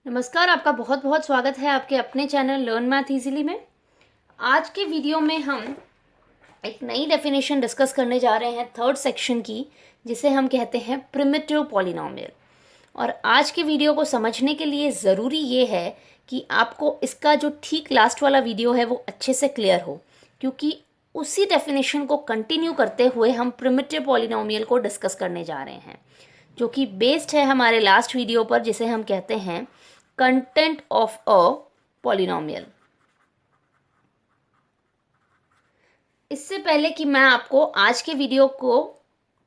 नमस्कार, आपका बहुत बहुत स्वागत है आपके अपने चैनल लर्न मैथ इजीली में। आज के वीडियो में हम एक नई डेफिनेशन डिस्कस करने जा रहे हैं थर्ड सेक्शन की, जिसे हम कहते हैं प्रिमिटिव पॉलिनोमियल। और आज के वीडियो को समझने के लिए ज़रूरी ये है कि आपको इसका जो ठीक लास्ट वाला वीडियो है वो अच्छे से क्लियर हो, क्योंकि उसी डेफिनेशन को कंटिन्यू करते हुए हम प्रिमिटिव पॉलिनोमियल को डिस्कस करने जा रहे हैं, जो कि बेस्ड है हमारे लास्ट वीडियो पर, जिसे हम कहते हैं कंटेंट ऑफ अ पॉलिनोमियल। इससे पहले कि मैं आपको आज के वीडियो को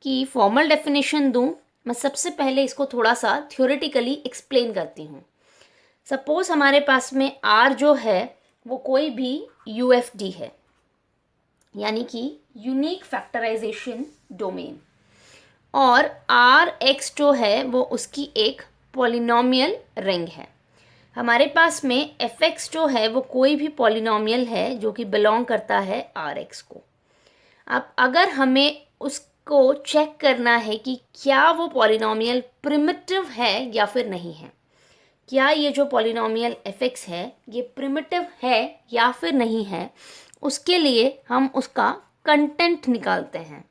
की फॉर्मल डेफिनेशन दूं, मैं सबसे पहले इसको थोड़ा सा थ्योरेटिकली एक्सप्लेन करती हूँ। सपोज हमारे पास में R जो है वो कोई भी UFD है, यानी कि यूनिक फैक्टराइजेशन डोमेन, और RX जो है वो उसकी एक पॉलिनोमियल रिंग है। हमारे पास में fx जो है वो कोई भी पॉलिनोमियल है जो कि बिलोंग करता है rx को। अब अगर हमें उसको चेक करना है कि क्या वो पॉलिनोमियल प्रिमिटिव है या फिर नहीं है, क्या ये जो पॉलिनोमियल fx है ये प्रिमिटिव है या फिर नहीं है, उसके लिए हम उसका कंटेंट निकालते हैं।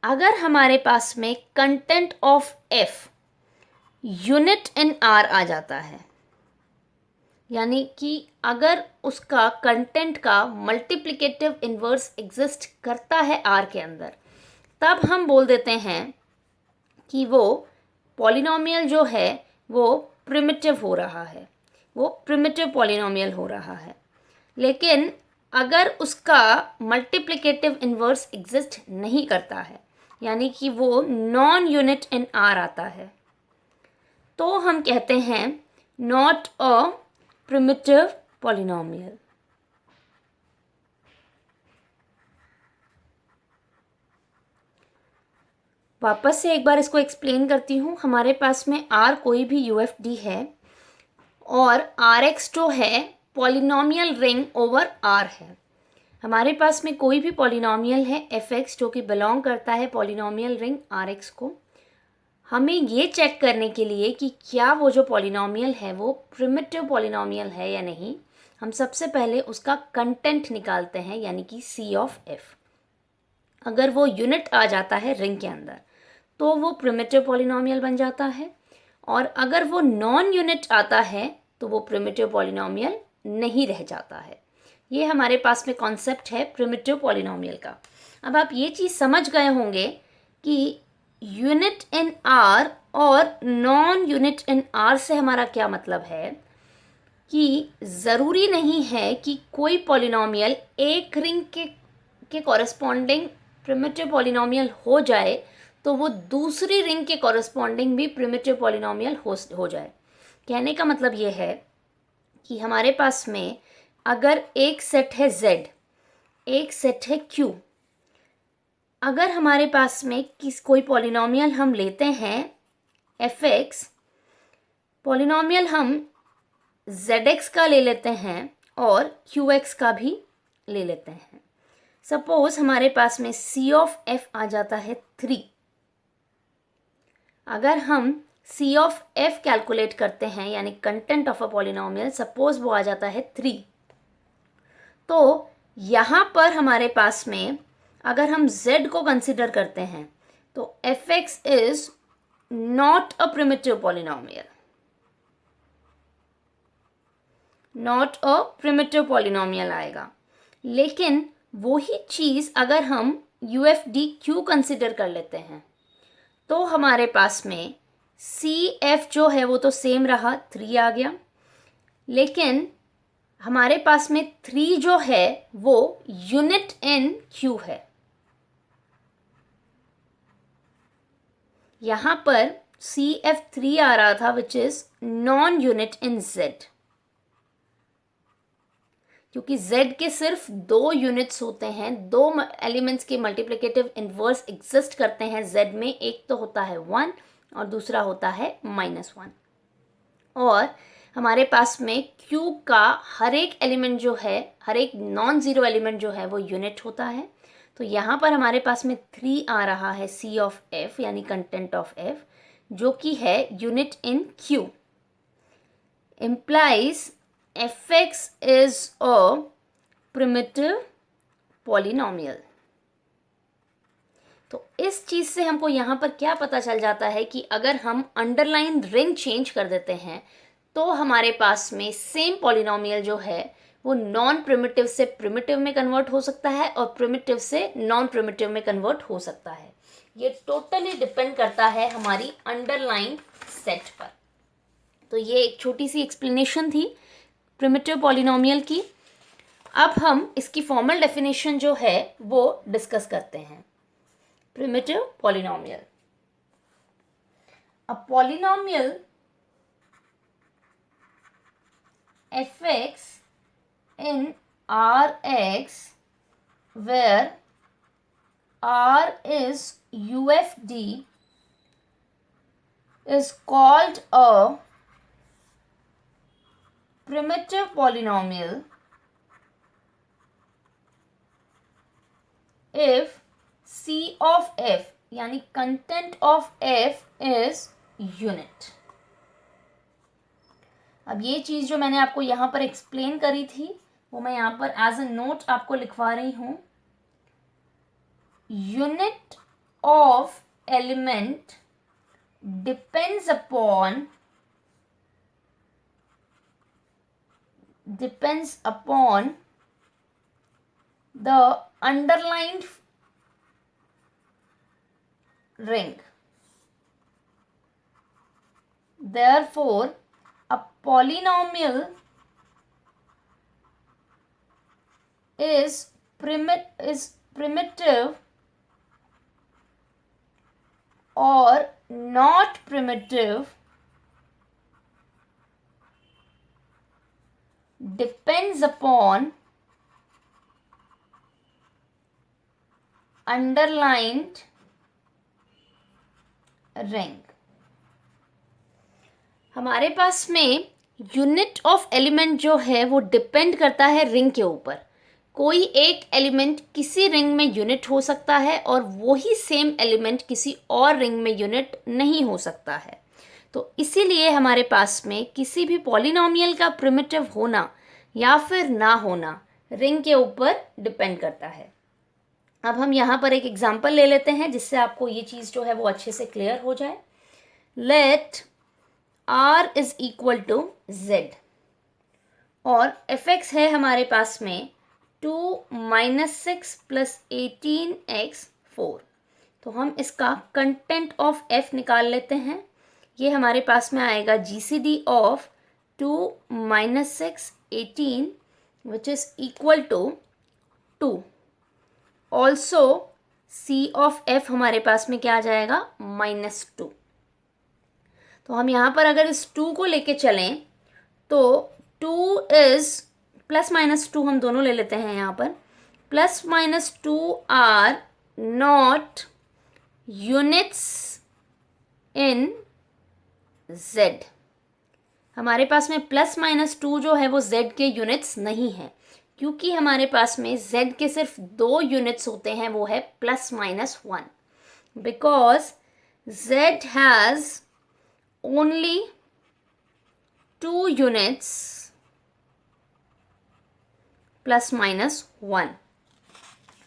अगर हमारे पास में content of f unit in r आ जाता है, यानी कि अगर उसका कंटेंट का मल्टीप्लिकेटिव इन्वर्स एग्जिस्ट करता है आर के अंदर, तब हम बोल देते हैं कि वो पॉलिनोमियल जो है वो प्रिमिटिव हो रहा है, वो प्रिमिटिव पॉलिनोमियल हो रहा है। लेकिन अगर उसका मल्टीप्लिकेटिव इन्वर्स एग्जिस्ट नहीं करता है, यानी कि वो नॉन यूनिट इन आर आता है, तो हम कहते हैं नॉट अ प्रिमिटिव पॉलिनोमियल। वापस से एक बार इसको एक्सप्लेन करती हूँ। हमारे पास में R कोई भी UFD है और RX जो है पॉलिनोमियल रिंग ओवर R है। हमारे पास में कोई भी पॉलिनोमियल है fx जो कि बिलोंग करता है पॉलिनोमियल रिंग RX को। हमें ये चेक करने के लिए कि क्या वो जो पॉलिनोमियल है वो प्रिमिटिव पॉलिनोमियल है या नहीं, हम सबसे पहले उसका कंटेंट निकालते हैं, यानी कि C ऑफ F। अगर वो यूनिट आ जाता है रिंग के अंदर तो वो प्रिमिटिव पॉलिनोमियल बन जाता है, और अगर वो नॉन यूनिट आता है तो वो प्रिमिटिव पॉलिनोमियल नहीं रह जाता है। ये हमारे पास में कॉन्सेप्ट है प्रिमिटिव पॉलिनोमियल का। अब आप ये चीज़ समझ गए होंगे कि यूनिट इन आर और नॉन यूनिट इन आर से हमारा क्या मतलब है, कि ज़रूरी नहीं है कि कोई पॉलिनोमियल एक रिंग के कॉरेस्पॉन्डिंग प्रिमिटिव पॉलिनोमियल हो जाए तो वो दूसरी रिंग के कॉरेस्पॉन्डिंग भी प्रिमिटिव पॉलिनोमियल हो जाए। कहने का मतलब ये है कि हमारे पास में अगर एक सेट है Z, एक सेट है Q, अगर हमारे पास में कोई पॉलिनोमियल हम लेते हैं fx, पॉलिनोमियल हम zx का ले लेते हैं और qx का भी ले लेते हैं। सपोज हमारे पास में C ऑफ F आ जाता है 3। अगर हम C ऑफ F कैलकुलेट करते हैं, यानी content of a polynomial, suppose वो आ जाता है 3, तो यहाँ पर हमारे पास में अगर हम Z को कंसिडर करते हैं तो fx is not a primitive polynomial, not a primitive polynomial आएगा। लेकिन वही चीज़ अगर हम UFD कंसिडर कर लेते हैं तो हमारे पास में CF जो है वो तो सेम रहा, 3 आ गया, लेकिन हमारे पास में 3 जो है वो यूनिट इन Q है। यहाँ पर CF3 आ रहा था which is non unit in Z, क्योंकि Z के सिर्फ 2 यूनिट्स होते हैं, 2 एलिमेंट्स के मल्टीप्लिकेटिव इन्वर्स एग्जिस्ट करते हैं Z में। एक तो होता है 1 और दूसरा होता है -1। और हमारे पास में Q का हर एक एलिमेंट जो है, हर एक नॉन ज़ीरो एलिमेंट जो है वो यूनिट होता है। तो यहाँ पर हमारे पास में 3 आ रहा है C ऑफ F, यानी कंटेंट ऑफ F, जो कि है unit in Q। implies fx is a primitive polynomial. तो इस चीज़ से हमको यहाँ पर क्या पता चल जाता है कि अगर हम अंडरलाइन रिंग चेंज कर देते हैं तो हमारे पास में सेम पॉलिनोमियल जो है वो नॉन प्रिमिटिव से प्रिमिटिव में कन्वर्ट हो सकता है और प्रिमिटिव से नॉन प्रिमिटिव में कन्वर्ट हो सकता है. ये टोटली डिपेंड करता है हमारी अंडरलाइन सेट पर. तो ये एक छोटी सी एक्सप्लेनेशन थी प्रिमिटिव पॉलिनोमियल की. अब हम इसकी फॉर्मल डेफिनेशन जो है वो डिस्कस करते हैं. Primitive polynomial. A polynomial fx in Rx where R is UFD is called a primitive polynomial if C of f यानी content of f is unit. अब ये चीज़ जो मैंने आपको यहाँ पर एक्सप्लेन करी थी वो मैं यहाँ पर एज अ नोट आपको लिखवा रही हूँ. Unit of element depends upon the underlined ring. Therefore, a polynomial is primitive or not primitive depends upon underlined ring. हमारे पास में यूनिट ऑफ एलिमेंट जो है वो डिपेंड करता है रिंग के ऊपर. कोई एक एलिमेंट किसी रिंग में यूनिट हो सकता है और वही सेम एलिमेंट किसी और रिंग में यूनिट नहीं हो सकता है. तो इसीलिए हमारे पास में किसी भी पॉलिनोमियल का प्रिमिटिव होना या फिर ना होना रिंग के ऊपर डिपेंड करता है. अब हम यहाँ पर एक एग्जाम्पल ले लेते हैं जिससे आपको ये चीज़ जो है वो अच्छे से क्लियर हो जाए. Let r is equal to z और fx है हमारे पास में 2 - 6 + 18x 4. तो हम इसका कंटेंट ऑफ f निकाल लेते हैं. ये हमारे पास में आएगा GCD of 2 - 6 18 which is equal to 2. Also C of f हमारे पास में क्या आ जाएगा -2. तो हम यहाँ पर अगर इस 2 को लेके चलें तो 2 इज़ +-2 हम दोनों ले लेते हैं यहाँ पर. +-2 are not units in z. हमारे पास में +-2 जो है वो z के यूनिट्स नहीं है क्योंकि हमारे पास में z के सिर्फ 2 यूनिट्स होते हैं वो है +-1. Because z has only 2 units +-1.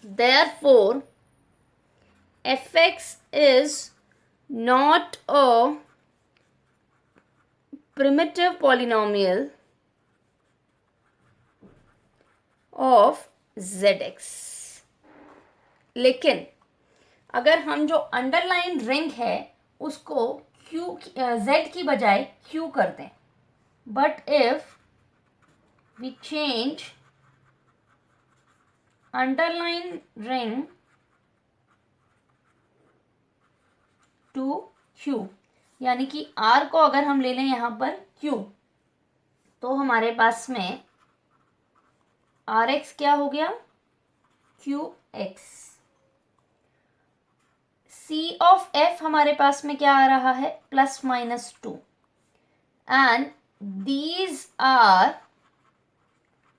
Therefore, fx is not a primitive polynomial of zx. लेकिन अगर हम जो अंडरलाइन रिंग है उसको z की बजाय q कर दें, but if we change underline ring to q, यानी कि r को अगर हम ले लें यहाँ पर q, तो हमारे पास में Rx क्या हो गया Qx. C ऑफ f हमारे पास में क्या आ रहा है +-2 and these are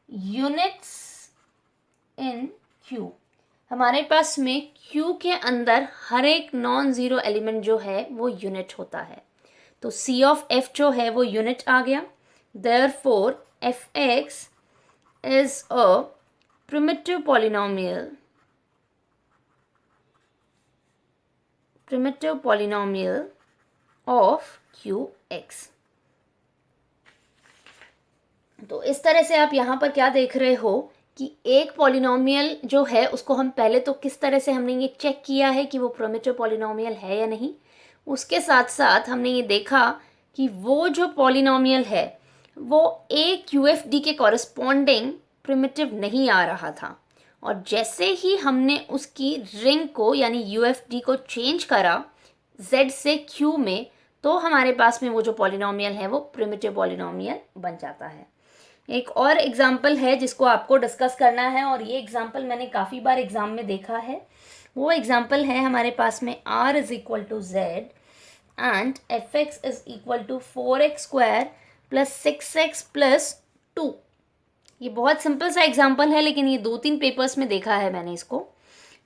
units in Q. हमारे पास में Q के अंदर हर एक नॉन ज़ीरो एलिमेंट जो है वो यूनिट होता है. तो C ऑफ f जो है वो यूनिट आ गया. Therefore, fx is a primitive polynomial of qx. तो इस तरह से आप यहाँ पर क्या देख रहे हो कि एक पॉलिनोमियल जो है उसको हम पहले तो किस तरह से हमने ये चेक किया है कि वो प्रिमिटिव पॉलिनोमियल है या नहीं. उसके साथ साथ हमने ये देखा कि वो जो पॉलिनोमियल है वो एक यूएफडी के कॉरस्पॉन्डिंग प्रिमिटिव नहीं आ रहा था. और जैसे ही हमने उसकी रिंग को यानी यूएफडी को चेंज करा z से q में, तो हमारे पास में वो जो पॉलिनोमियल है वो प्रिमिटिव पॉलिनोमियल बन जाता है. एक और एग्जाम्पल है जिसको आपको डिस्कस करना है, और ये एग्जाम्पल मैंने काफ़ी बार एग्ज़ाम में देखा है. वो एग्जाम्पल है हमारे पास में r is equal to z and f x is equal to 4x square plus 6x plus 2. ये बहुत सिंपल सा एग्जाम्पल है, लेकिन ये 2-3 पेपर्स में देखा है मैंने इसको.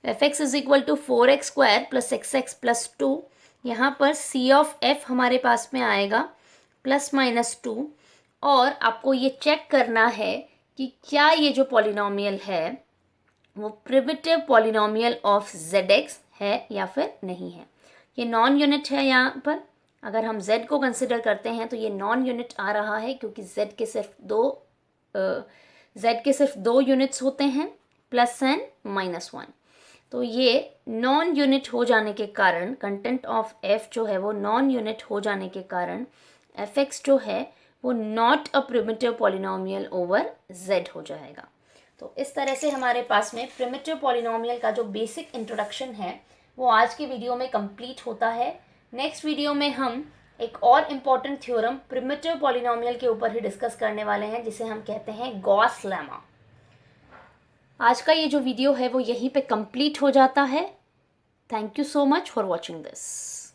F x is equal to 4x square plus 6x plus 2. यहाँ पर c ऑफ f हमारे पास में आएगा प्लस माइनस 2. और आपको ये चेक करना है कि क्या ये जो पॉलिनोमियल है वो प्रिमिटिव पॉलिनोमियल ऑफ zx है या फिर नहीं है. ये नॉन यूनिट है. यहाँ पर अगर हम z को कंसिडर करते हैं तो ये नॉन यूनिट आ रहा है, क्योंकि z के सिर्फ दो यूनिट्स होते हैं, प्लस एंड माइनस 1. तो ये नॉन यूनिट हो जाने के कारण, कंटेंट ऑफ f जो है वो नॉन यूनिट हो जाने के कारण fx जो है वो not a primitive polynomial over z हो जाएगा. तो इस तरह से हमारे पास में प्रिमिटिव पॉलिनोमियल का जो बेसिक इंट्रोडक्शन है वो आज के वीडियो में कंप्लीट होता है. नेक्स्ट वीडियो में हम एक और इम्पॉर्टेंट थ्योरम प्रिमिटिव पॉलिनोमियल के ऊपर ही डिस्कस करने वाले हैं, जिसे हम कहते हैं गॉस लेमा. आज का ये जो वीडियो है वो यहीं पे कंप्लीट हो जाता है. Thank you so much for watching this.